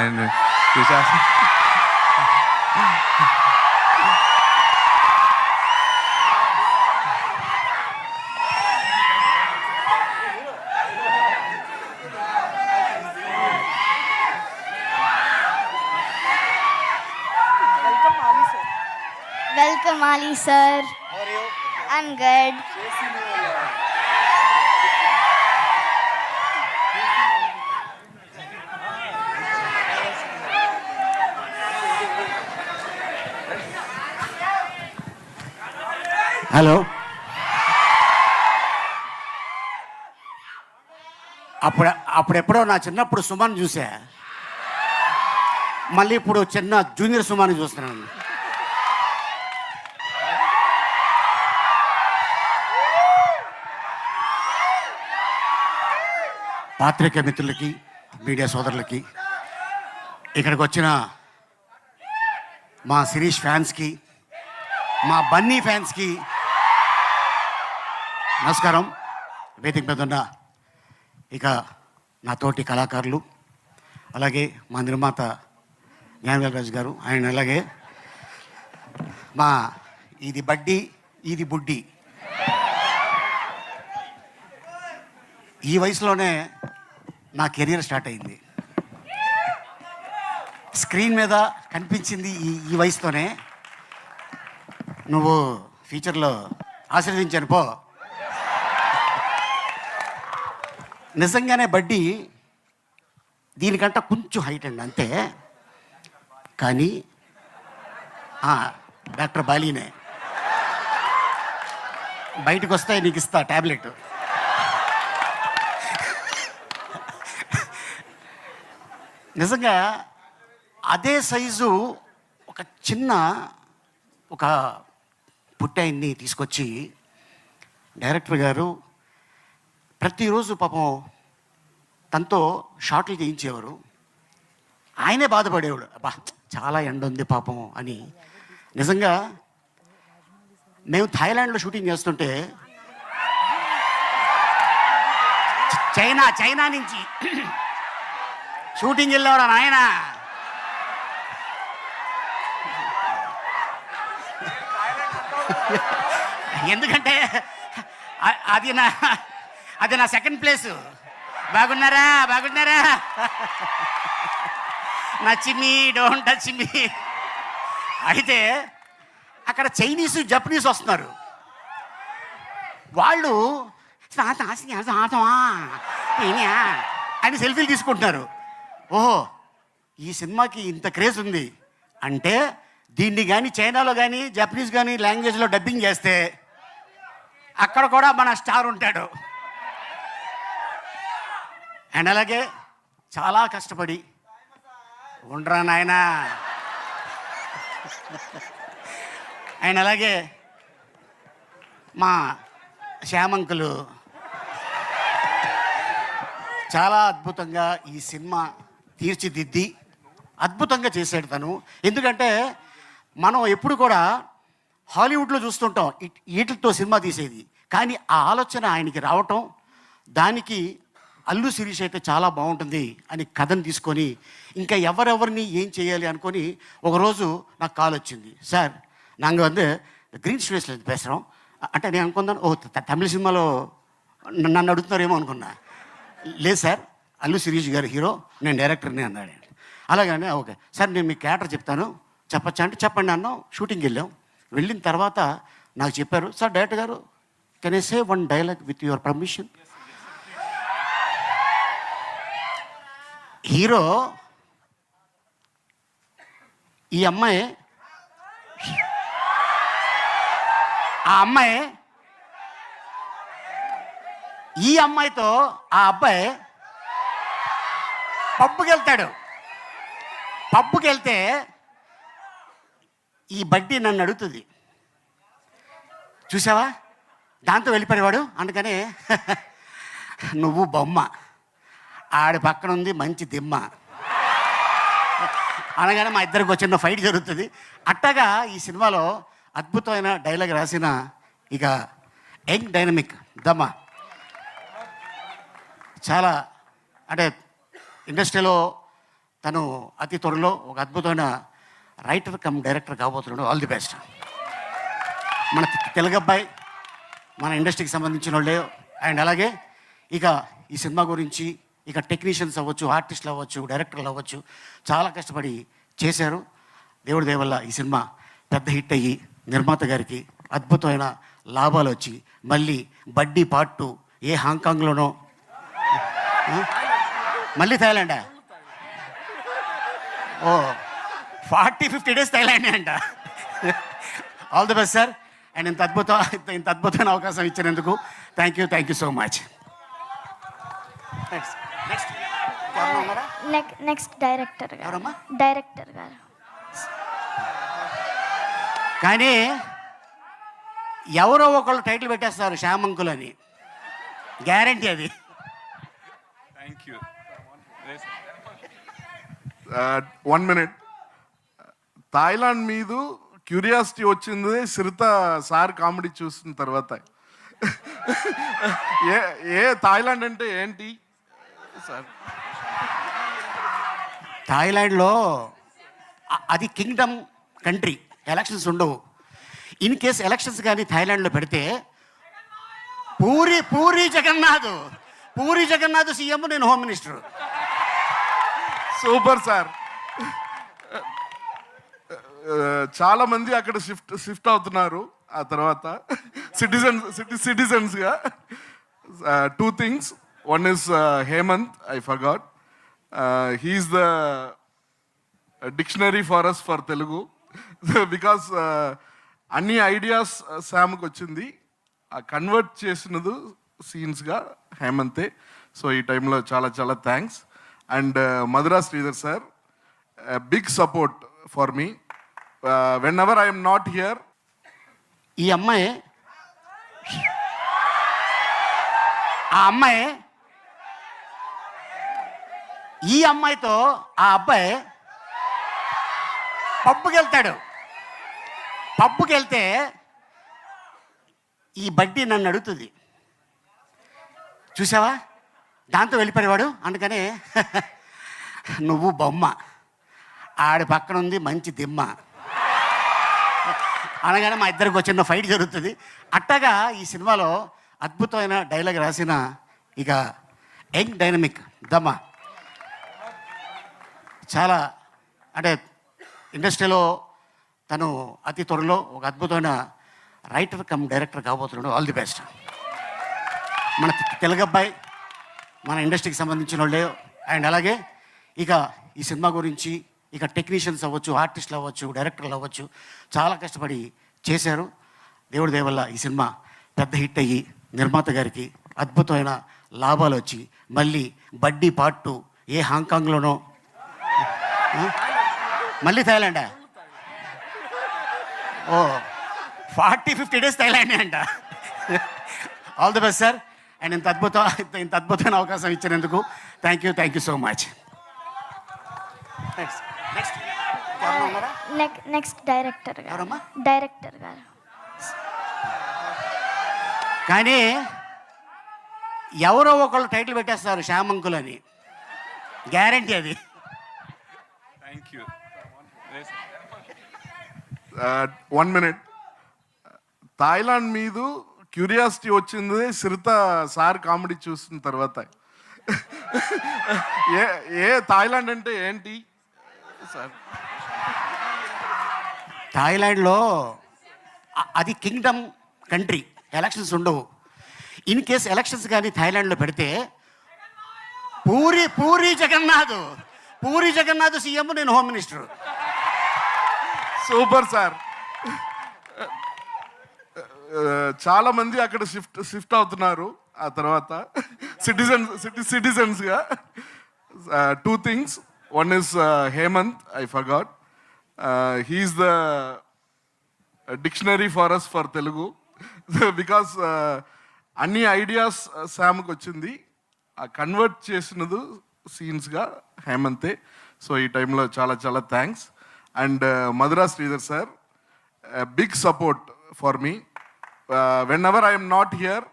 And Vishal Welcome, Ali sir. How are you? I'm good. Hello, అప్పుడెప్పుడో నా చిన్నప్పుడు సుమన్ చూసా, మళ్ళీ ఇప్పుడు చిన్న జూనియర్ సుమన్ చూస్తున్నాను. పాత్రిక మిత్రులకి, మీడియా సోదరులకి, ఇక్కడికి వచ్చిన మా శిరీష్ ఫ్యాన్స్కి, మా బన్నీ ఫ్యాన్స్కి నమస్కారం. వేదిక మీద ఉన్న ఇక నా తోటి కళాకారులు, అలాగే మా నిర్మాత జ్ఞానవేల్ గారు, ఆయన అలాగే మా ఇది బడ్డీ ఇది బుడ్డి, ఈ వయసులోనే నా కెరీర్ స్టార్ట్ అయింది. స్క్రీన్ మీద కనిపించింది ఈ వయసుతోనే. నువ్వు ఫ్యూచర్లో ఆశీర్వదించాను పో. నిజంగానే బడ్డీ దీనికంటే కొంచెం హైట్ అండి అంతే, కానీ డాక్టర్ బాలీనే. బయటకు వస్తే నీకు ఇస్తా ట్యాబ్లెట్. నిజంగా అదే సైజు ఒక చిన్న ఒక పుట్టాయిని తీసుకొచ్చి డైరెక్టర్ గారు ప్రతిరోజు పాపం తనతో షార్ట్లు చేయించేవారు. ఆయనే బాధపడేవాడు, అబ్బా చాలా ఎండ ఉంది పాపం అని. నిజంగా మేము థాయిలాండ్లో షూటింగ్ చేస్తుంటే చైనా నుంచి షూటింగ్ వెళ్ళేవాడు నాయన. ఎందుకంటే అది నా సెకండ్ ప్లేసు. బాగున్నారా నచ్చిమి డోంట్ టచ్ మీ. అయితే అక్కడ చైనీసు జపనీస్ వస్తున్నారు. వాళ్ళు అని సెల్ఫీలు తీసుకుంటున్నారు. ఓహో, ఈ సినిమాకి ఇంత క్రేజ్ ఉంది అంటే దీన్ని కానీ చైనాలో కానీ జపనీస్ కానీ లాంగ్వేజ్లో డబ్బింగ్ చేస్తే అక్కడ కూడా మన స్టార్ ఉంటాడు. అండ్ అలాగే చాలా కష్టపడి ఉండరా నాయనా. అండ్ అలాగే మా శ్యామంకులు చాలా అద్భుతంగా ఈ సినిమా తీర్చిదిద్ది అద్భుతంగా చేశాడు తను. ఎందుకంటే మనం ఎప్పుడు కూడా హాలీవుడ్లో చూస్తుంటాం వీటితో సినిమా తీసేది, కానీ ఆ ఆలోచన ఆయనకి రావటం, దానికి అల్లు శిరీష్ అయితే చాలా బాగుంటుంది అని కథను తీసుకొని ఇంకా ఎవరెవరిని ఏం చేయాలి అనుకొని ఒకరోజు నాకు కాల్ వచ్చింది. సార్ నాங்கள் வந்து గ్రీన్ స్టూడియోస్లో பேசுகிறோம் అంటే నేను అనుకున్నాను, ఓ తమిళ సినిమాలో నన్ను అడుగుతున్నారేమో అనుకున్నా. లేదు సార్, అల్లు శిరీష్ గారు హీరో, నేను డైరెక్టర్ని అన్నాడు. అలాగనే ఓకే సార్, నేను మీ క్యారెక్టర్ చెప్తాను చెప్పచ్చా అంటే చెప్పండి అన్నాం. షూటింగ్కి వెళ్ళిన తర్వాత నాకు చెప్పారు, సార్ డైరెక్టర్ గారు can I say one dialogue with your permission. Hero ఈ అమ్మాయి, ఆ అమ్మాయి ఈ అమ్మాయితో ఆ అబ్బాయి పబ్బుకి వెళ్తాడు. పబ్బుకి వెళ్తే ఈ బడ్డీ నన్ను అడుగుతుంది, చూసావా దాంతో వెళ్ళిపోయేవాడు, అందుకనే నువ్వు బొమ్మ, ఆడి పక్కన ఉంది మంచి దిమ్మ అనగానే మా ఇద్దరికి ఒక చిన్న ఫైట్ జరుగుతుంది. అట్టగా ఈ సినిమాలో అద్భుతమైన డైలాగ్ రాసిన ఇక యంగ్ డైనమిక్ దమ్మ, చాలా అంటే ఇండస్ట్రీలో తను అతి త్వరలో ఒక అద్భుతమైన రైటర్ కమ్ డైరెక్టర్ కాబోతున్నాడు. All the best. మన తెలుగు అబ్బాయి, మన ఇండస్ట్రీకి సంబంధించిన వాళ్ళే. అండ్ అలాగే ఇక ఈ సినిమా గురించి ఇక టెక్నీషియన్స్ అవ్వచ్చు, ఆర్టిస్టులు అవ్వచ్చు, డైరెక్టర్లు అవ్వచ్చు, చాలా కష్టపడి చేశారు. దేవుడి దయ వల్ల ఈ సినిమా పెద్ద హిట్ అయ్యి నిర్మాత గారికి అద్భుతమైన లాభాలు వచ్చి మళ్ళీ బడ్డీ పార్ట్ 2 ఏ హాంకాంగ్లోనో, మళ్ళీ థాయిలాండా? ఓ 40-50 డేస్ థాయిలాండే అంట. All the best sir. And ఇంత అద్భుతమైన అవకాశం ఇచ్చినందుకు thank you so much. Next director గారు. ఎవరమ్మా? డైరెక్టర్ గారు. కానీ ఎవరో ఒకళ్ళు టైటిల్ పెట్టేస్తారు శ్యామంకుల్ అని, గ్యారంటీ అది. Thank you. 1 minute. థాయిలాండ్ మీద క్యూరియాసిటీ వచ్చింది సిరిత సార్ కామెడీ చూసిన తర్వాత. థాయిలాండ్ అంటే ఏంటి సార్? థాయిలాండ్లో అది కింగ్డమ్ కంట్రీ, ఎలక్షన్స్ ఉండవు. ఇన్ కేస్ ఎలక్షన్స్ కానీ థాయిలాండ్లో పెడితే పూరి జగన్నాథ్ సీఎం, నేను హోమ్ మినిస్టర్. Super sir. చాలా మంది అక్కడ షిఫ్ట్ అవుతున్నారు ఆ తర్వాత సిటిజన్స్గా. 2 things. One is Hemant, I forgot. He's the dictionary for us for Telugu. Because అన్ని ఐడియాస్ శామ్కి వచ్చింది, కన్వర్ట్ చేసినది సీన్స్గా హేమంతే. సో ఈ టైంలో చాలా thanks. And Madhura Sridhar sir, big support for me whenever I'm not here. ఈ అమ్మాయి ఈ అమ్మాయితో ఆ అబ్బాయి పబ్బుకి వెళ్తాడు. పబ్బుకి వెళ్తే ఈ బడ్డీ నన్ను అడుగుతుంది, చూసావా, దాంతో వెళ్ళిపోయేవాడు. అందుకనే నువ్వు బొమ్మ, ఆడి పక్కన ఉంది మంచి దిమ్మ అనగానే మా ఇద్దరికి చిన్న ఫైట్ జరుగుతుంది. అట్టగా ఈ సినిమాలో అద్భుతమైన డైలాగ్ రాసిన ఇక యంగ్ డైనమిక్ దమ్మ, చాలా అంటే ఇండస్ట్రీలో తను అతి త్వరలో ఒక అద్భుతమైన రైటర్ కమ్ డైరెక్టర్ కాబోతున్నాడు. All the best. మన తెలుగు అబ్బాయి, మన ఇండస్ట్రీకి సంబంధించిన వాళ్ళే. అండ్ అలాగే ఇక ఈ సినిమా గురించి ఇక టెక్నీషియన్స్ అవ్వచ్చు, ఆర్టిస్టులు అవ్వచ్చు, డైరెక్టర్లు అవ్వచ్చు, చాలా కష్టపడి చేశారు. దేవుడి దయ వల్ల ఈ సినిమా పెద్ద హిట్ అయ్యి నిర్మాత గారికి అద్భుతమైన లాభాలు వచ్చి మళ్ళీ బడ్డీ పార్ట్ 2 ఏ హాంకాంగ్లోనో, మళ్ళీ థాయిలాండా? ఓ 40-50 డేస్ థాయిలాండే అంట. All the best sir. And ఇంత అద్భుతమైన అవకాశం ఇచ్చినందుకు thank you so much. Next director గారు. ఎవరమ్మా? డైరెక్టర్ గారు. కానీ ఎవరో ఒకళ్ళు టైటిల్ పెట్టేస్తారు శ్యామంకుల్ అని, గ్యారంటీ అది. Thank you. 1 minute. థాయిలాండ్ మీద క్యూరియాసిటీ వచ్చింది సిరిత సార్ కామెడీ చూసిన తర్వాత. థాయిలాండ్ అంటే ఏంటి సార్? థాయిలాండ్లో అది కింగ్డమ్ కంట్రీ, ఎలక్షన్స్ ఉండవు. ఇన్ కేస్ ఎలక్షన్స్ కానీ థాయిలాండ్లో పెడితే పూరి జగన్నాథ్ సీఎం, నేను హోమ్ మినిస్టర్. Super sir. చాలా మంది అక్కడ షిఫ్ట్ అవుతున్నారు ఆ తర్వాత సిటిజన్స్గా. 2 things. One is Hemant, I forgot. He's the dictionary for us for Telugu. Because అన్ని ఐడియాస్ శామ్కి వచ్చింది, కన్వర్ట్ చేసినది సీన్స్గా హేమంతే. సో ఈ టైంలో చాలా thanks. And Madhura Sridhar sir, big support for me whenever I'm not here.